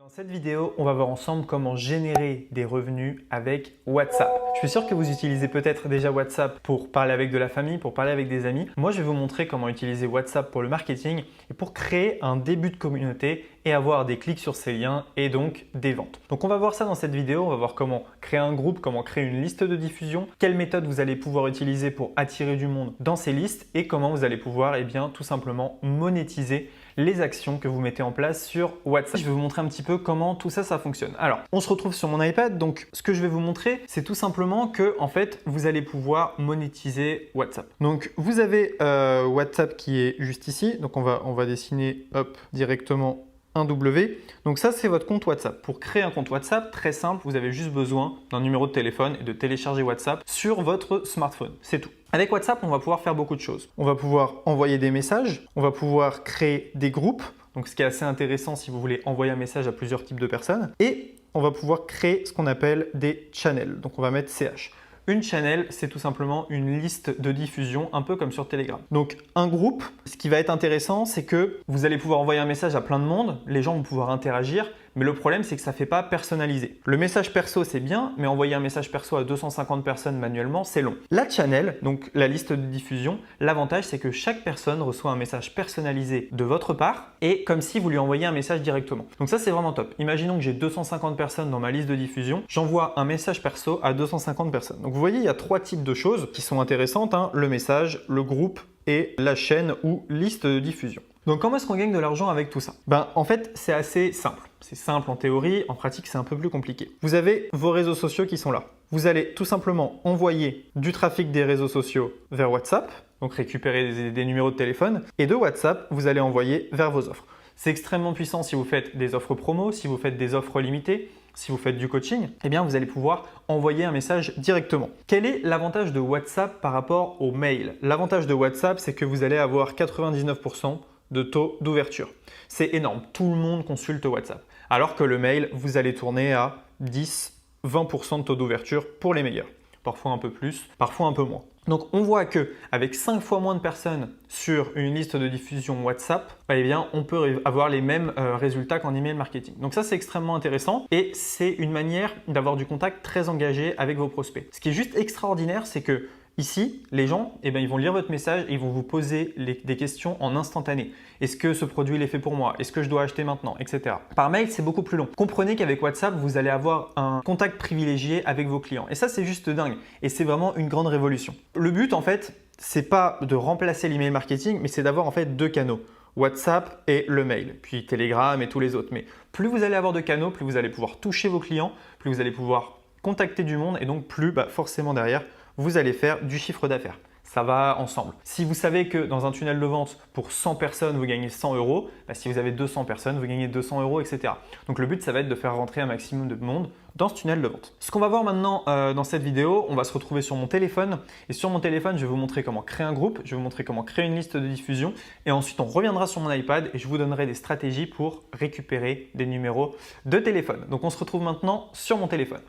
Dans cette vidéo, on va voir ensemble comment générer des revenus avec WhatsApp. Je suis sûr que vous utilisez peut-être déjà WhatsApp pour parler avec de la famille, pour parler avec des amis. Moi, je vais vous montrer comment utiliser WhatsApp pour le marketing et pour créer un début de communauté et avoir des clics sur ces liens et donc des ventes. Donc on va voir ça dans cette vidéo, on va voir comment créer un groupe, comment créer une liste de diffusion, quelles méthodes vous allez pouvoir utiliser pour attirer du monde dans ces listes et comment vous allez pouvoir tout simplement monétiser les actions que vous mettez en place sur WhatsApp. Je vais vous montrer un petit peu comment tout ça fonctionne. Alors, on se retrouve sur mon iPad, donc ce que je vais vous montrer, c'est tout simplement que en fait, vous allez pouvoir monétiser WhatsApp. Donc, vous avez WhatsApp qui est juste ici, donc on va dessiner directement un W. Donc ça, c'est votre compte WhatsApp. Pour créer un compte WhatsApp, très simple, vous avez juste besoin d'un numéro de téléphone et de télécharger WhatsApp sur votre smartphone. C'est tout. Avec WhatsApp, on va pouvoir faire beaucoup de choses. On va pouvoir envoyer des messages, on va pouvoir créer des groupes, donc ce qui est assez intéressant si vous voulez envoyer un message à plusieurs types de personnes, et on va pouvoir créer ce qu'on appelle des channels. Donc on va mettre CH. Une channel, c'est tout simplement une liste de diffusion, un peu comme sur Telegram. Donc un groupe, ce qui va être intéressant, c'est que vous allez pouvoir envoyer un message à plein de monde, les gens vont pouvoir interagir, mais le problème, c'est que ça ne fait pas personnalisé. Le message perso, c'est bien, mais envoyer un message perso à 250 personnes manuellement, c'est long. La channel, donc la liste de diffusion, l'avantage, c'est que chaque personne reçoit un message personnalisé de votre part et comme si vous lui envoyiez un message directement. Donc ça, c'est vraiment top. Imaginons que j'ai 250 personnes dans ma liste de diffusion, j'envoie un message perso à 250 personnes. Donc vous voyez, il y a trois types de choses qui sont intéressantes, hein, le message, le groupe et la chaîne ou liste de diffusion. Donc comment est-ce qu'on gagne de l'argent avec tout ça? En fait, c'est assez simple. C'est simple en théorie, en pratique, c'est un peu plus compliqué. Vous avez vos réseaux sociaux qui sont là. Vous allez tout simplement envoyer du trafic des réseaux sociaux vers WhatsApp, donc récupérer des numéros de téléphone, et de WhatsApp, vous allez envoyer vers vos offres. C'est extrêmement puissant si vous faites des offres promo, si vous faites des offres limitées, si vous faites du coaching, eh bien vous allez pouvoir envoyer un message directement. Quel est l'avantage de WhatsApp par rapport au mail? L'avantage de WhatsApp, c'est que vous allez avoir 99% de taux d'ouverture. C'est énorme, tout le monde consulte WhatsApp. Alors que le mail, vous allez tourner à 10-20% de taux d'ouverture pour les meilleurs. Parfois un peu plus, parfois un peu moins. Donc on voit qu'avec 5 fois moins de personnes sur une liste de diffusion WhatsApp, eh bien, on peut avoir les mêmes résultats qu'en email marketing. Donc ça, c'est extrêmement intéressant et c'est une manière d'avoir du contact très engagé avec vos prospects. Ce qui est juste extraordinaire, c'est que ici, les gens, ils vont lire votre message et ils vont vous poser des questions en instantané. Est-ce que ce produit il est fait pour moi? Est-ce que je dois acheter maintenant? Etc. Par mail, c'est beaucoup plus long. Comprenez qu'avec WhatsApp, vous allez avoir un contact privilégié avec vos clients. Et ça, c'est juste dingue. Et c'est vraiment une grande révolution. Le but, en fait, c'est pas de remplacer l'email marketing, mais c'est d'avoir en fait deux canaux. WhatsApp et le mail, puis Telegram et tous les autres. Mais plus vous allez avoir de canaux, plus vous allez pouvoir toucher vos clients, plus vous allez pouvoir contacter du monde et donc plus forcément derrière, vous allez faire du chiffre d'affaires. Ça va ensemble. Si vous savez que dans un tunnel de vente, pour 100 personnes, vous gagnez 100 euros, si vous avez 200 personnes, vous gagnez 200 euros, etc. Donc le but, ça va être de faire rentrer un maximum de monde dans ce tunnel de vente. Ce qu'on va voir maintenant dans cette vidéo, on va se retrouver sur mon téléphone. Et sur mon téléphone, je vais vous montrer comment créer un groupe, je vais vous montrer comment créer une liste de diffusion. Et ensuite, on reviendra sur mon iPad et je vous donnerai des stratégies pour récupérer des numéros de téléphone. Donc on se retrouve maintenant sur mon téléphone.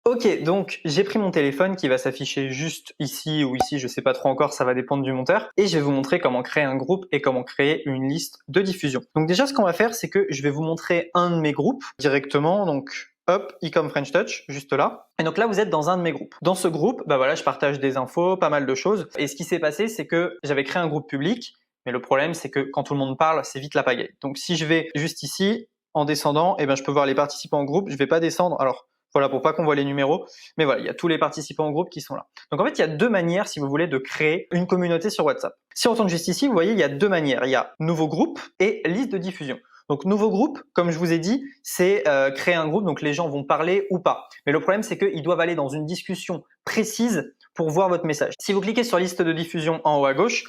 Ok, donc j'ai pris mon téléphone qui va s'afficher juste ici ou ici, je ne sais pas trop encore, ça va dépendre du monteur. Et je vais vous montrer comment créer un groupe et comment créer une liste de diffusion. Donc déjà, ce qu'on va faire, c'est que je vais vous montrer un de mes groupes directement. Donc hop, Ecom French Touch, juste là. Et donc là, vous êtes dans un de mes groupes. Dans ce groupe, voilà, je partage des infos, pas mal de choses. Et ce qui s'est passé, c'est que j'avais créé un groupe public. Mais le problème, c'est que quand tout le monde parle, c'est vite la pagaille. Donc si je vais juste ici, en descendant, je peux voir les participants en groupe. Je ne vais pas descendre. Alors, voilà, pour pas qu'on voit les numéros. Mais voilà, il y a tous les participants en groupe qui sont là. Donc en fait, il y a deux manières, si vous voulez, de créer une communauté sur WhatsApp. Si on retourne juste ici, vous voyez, il y a deux manières. Il y a nouveau groupe et liste de diffusion. Donc nouveau groupe, comme je vous ai dit, c'est créer un groupe, donc les gens vont parler ou pas. Mais le problème, c'est qu'ils doivent aller dans une discussion précise pour voir votre message. Si vous cliquez sur liste de diffusion en haut à gauche,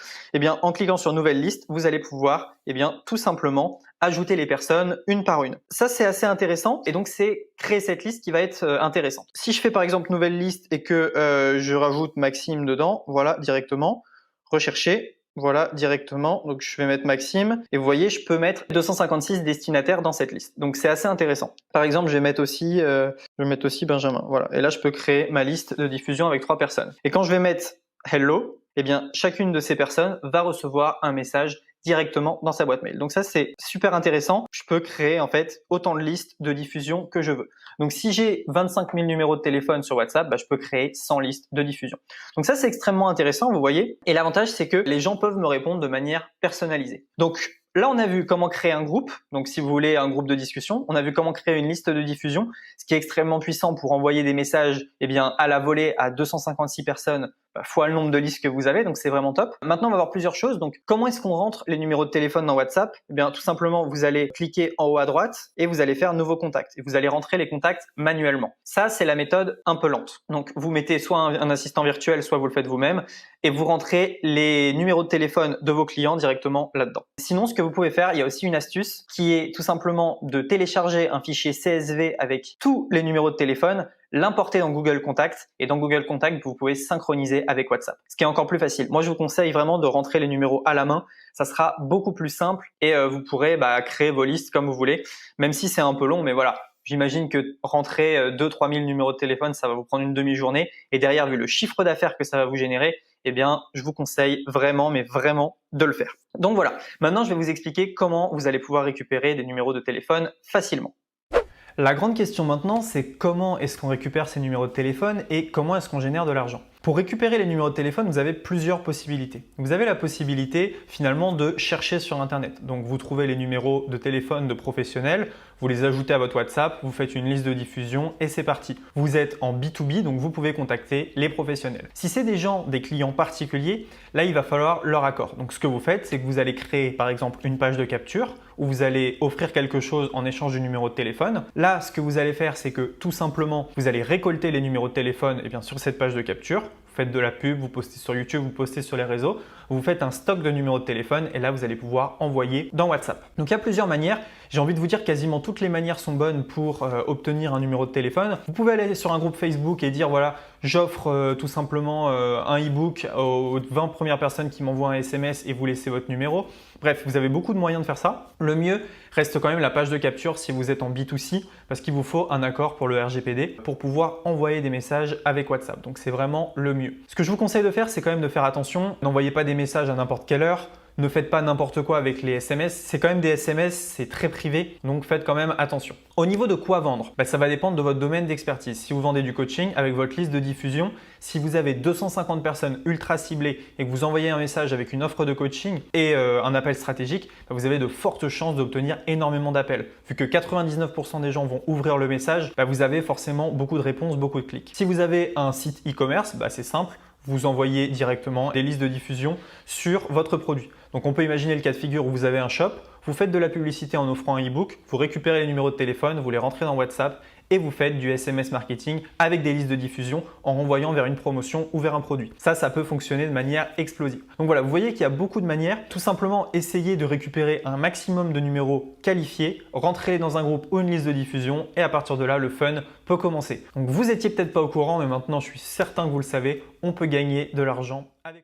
en cliquant sur nouvelle liste, vous allez pouvoir tout simplement ajouter les personnes une par une. Ça, c'est assez intéressant et donc c'est créer cette liste qui va être intéressante. Si je fais par exemple nouvelle liste et que je rajoute Maxime dedans, voilà, directement, rechercher, voilà, directement. Donc je vais mettre Maxime et vous voyez, je peux mettre 256 destinataires dans cette liste. Donc c'est assez intéressant. Par exemple, je vais mettre aussi Benjamin. Voilà. Et là, je peux créer ma liste de diffusion avec 3 personnes. Et quand je vais mettre Hello, chacune de ces personnes va recevoir un message directement dans sa boîte mail. Donc ça, c'est super intéressant. Je peux créer en fait autant de listes de diffusion que je veux. Donc si j'ai 25 000 numéros de téléphone sur WhatsApp, je peux créer 100 listes de diffusion. Donc ça, c'est extrêmement intéressant, vous voyez. Et l'avantage, c'est que les gens peuvent me répondre de manière personnalisée. Donc là, on a vu comment créer un groupe. Donc, si vous voulez un groupe de discussion, on a vu comment créer une liste de diffusion, ce qui est extrêmement puissant pour envoyer des messages, à la volée à 256 personnes fois le nombre de listes que vous avez. Donc, c'est vraiment top. Maintenant, on va voir plusieurs choses. Donc, comment est-ce qu'on rentre les numéros de téléphone dans WhatsApp? Tout simplement, vous allez cliquer en haut à droite et vous allez faire nouveaux contacts et vous allez rentrer les contacts manuellement. Ça, c'est la méthode un peu lente. Donc, vous mettez soit un assistant virtuel, soit vous le faites vous-même et vous rentrez les numéros de téléphone de vos clients directement là-dedans. Sinon, ce que vous pouvez faire, il y a aussi une astuce qui est tout simplement de télécharger un fichier CSV avec tous les numéros de téléphone, l'importer dans Google Contact et dans Google Contact, vous pouvez synchroniser avec WhatsApp. Ce qui est encore plus facile. Moi, je vous conseille vraiment de rentrer les numéros à la main. Ça sera beaucoup plus simple et vous pourrez créer vos listes comme vous voulez, même si c'est un peu long, mais voilà. J'imagine que rentrer 2-3 000 numéros de téléphone, ça va vous prendre une demi-journée. Et derrière, vu le chiffre d'affaires que ça va vous générer, je vous conseille vraiment, mais vraiment de le faire. Donc voilà. Maintenant, je vais vous expliquer comment vous allez pouvoir récupérer des numéros de téléphone facilement. La grande question maintenant, c'est comment est-ce qu'on récupère ces numéros de téléphone et comment est-ce qu'on génère de l'argent. Pour récupérer les numéros de téléphone, vous avez plusieurs possibilités. Vous avez la possibilité finalement de chercher sur Internet. Donc vous trouvez les numéros de téléphone de professionnels, vous les ajoutez à votre WhatsApp, vous faites une liste de diffusion et c'est parti. Vous êtes en B2B, donc vous pouvez contacter les professionnels. Si c'est des clients particuliers, là il va falloir leur accord. Donc ce que vous faites, c'est que vous allez créer par exemple une page de capture où vous allez offrir quelque chose en échange du numéro de téléphone. Là, ce que vous allez faire, c'est que tout simplement, vous allez récolter les numéros de téléphone sur cette page de capture. Vous faites de la pub, vous postez sur YouTube, vous postez sur les réseaux, vous faites un stock de numéros de téléphone et là, vous allez pouvoir envoyer dans WhatsApp. Donc, il y a plusieurs manières. J'ai envie de vous dire quasiment toutes les manières sont bonnes pour obtenir un numéro de téléphone. Vous pouvez aller sur un groupe Facebook et dire voilà, j'offre tout simplement un e-book aux 20 premières personnes qui m'envoient un SMS et vous laissez votre numéro. Bref, vous avez beaucoup de moyens de faire ça. Le mieux reste quand même la page de capture si vous êtes en B2C parce qu'il vous faut un accord pour le RGPD pour pouvoir envoyer des messages avec WhatsApp. Donc, c'est vraiment le mieux. Ce que je vous conseille de faire, c'est quand même de faire attention. N'envoyez pas des messages à n'importe quelle heure. Ne faites pas n'importe quoi avec les SMS. C'est quand même des SMS, c'est très privé, donc faites quand même attention. Au niveau de quoi vendre, ça va dépendre de votre domaine d'expertise. Si vous vendez du coaching avec votre liste de diffusion, si vous avez 250 personnes ultra ciblées et que vous envoyez un message avec une offre de coaching et un appel stratégique, vous avez de fortes chances d'obtenir énormément d'appels. Vu que 99% des gens vont ouvrir le message, vous avez forcément beaucoup de réponses, beaucoup de clics. Si vous avez un site e-commerce, c'est simple. Vous envoyez directement des listes de diffusion sur votre produit. Donc, on peut imaginer le cas de figure où vous avez un shop, vous faites de la publicité en offrant un e-book, vous récupérez les numéros de téléphone, vous les rentrez dans WhatsApp et vous faites du SMS marketing avec des listes de diffusion en renvoyant vers une promotion ou vers un produit. Ça peut fonctionner de manière explosive. Donc voilà, vous voyez qu'il y a beaucoup de manières. Tout simplement, essayez de récupérer un maximum de numéros qualifiés, rentrez dans un groupe ou une liste de diffusion et à partir de là, le fun peut commencer. Donc vous étiez peut-être pas au courant, mais maintenant je suis certain que vous le savez, on peut gagner de l'argent avec